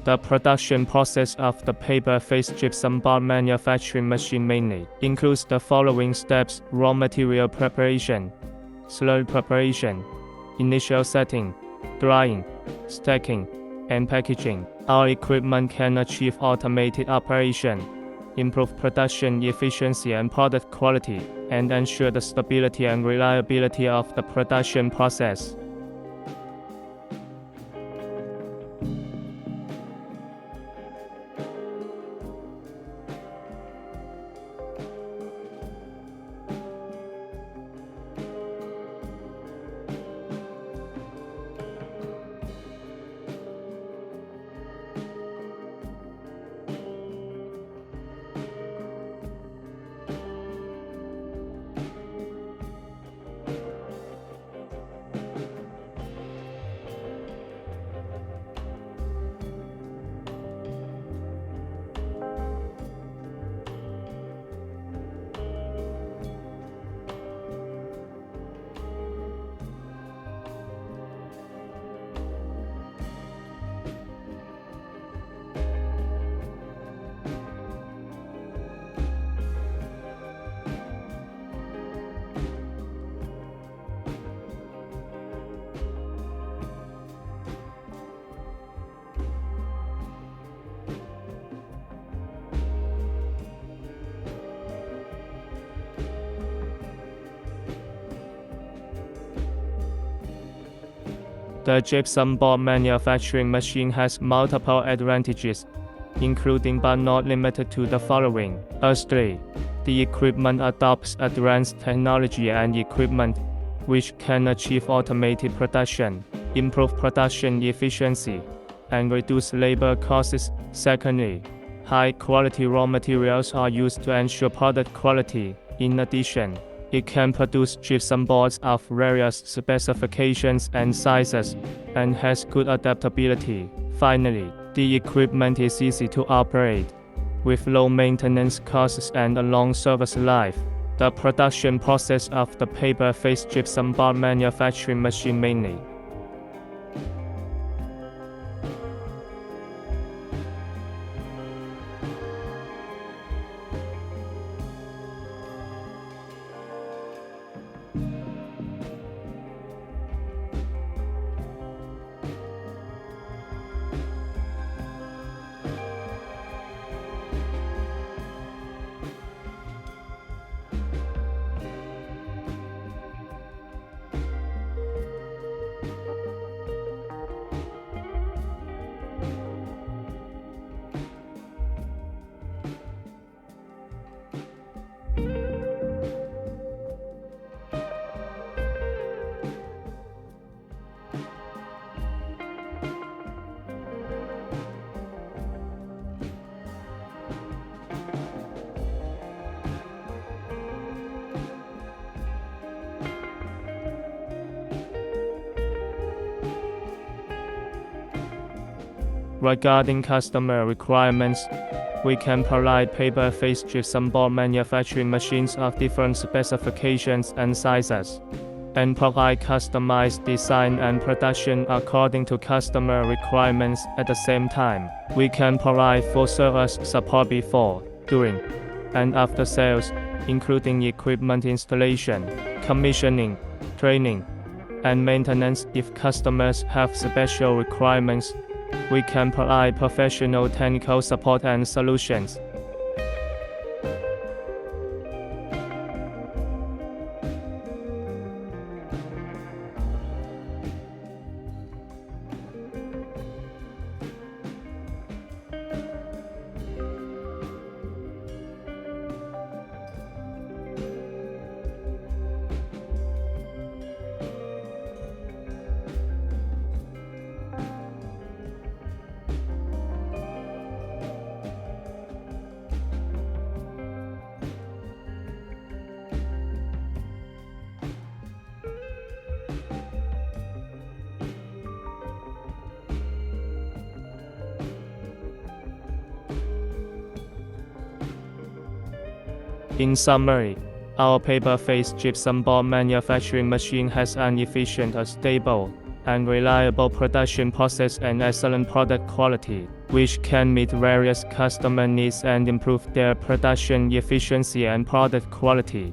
The production process of the paper-faced gypsum board manufacturing machine mainly includes the following steps: raw material preparation, slurry preparation, initial setting, drying, stacking, and packaging. Our equipment can achieve automated operation, improve production efficiency and product quality, and ensure the stability and reliability of the production process. The gypsum board manufacturing machine has multiple advantages, including but not limited to the following. Firstly, the equipment adopts advanced technology and equipment, which can achieve automated production, improve production efficiency, and reduce labor costs. Secondly, high-quality raw materials are used to ensure product quality. In addition, it can produce gypsum boards of various specifications and sizes, and has good adaptability. Finally, the equipment is easy to operate, with low maintenance costs and a long service life. The production process of the paper-faced gypsum board manufacturing machine mainly Regarding customer requirements, we can provide paper-faced gypsum board manufacturing machines of different specifications and sizes, and provide customized design and production according to customer requirements. At the same time, we can provide full-service support before, during, and after sales, including equipment installation, commissioning, training, and maintenance. If customers have special requirements, we can provide professional technical support and solutions. In summary, our paper-faced gypsum board manufacturing machine has an efficient, stable, and reliable production process and excellent product quality, which can meet various customer needs and improve their production efficiency and product quality.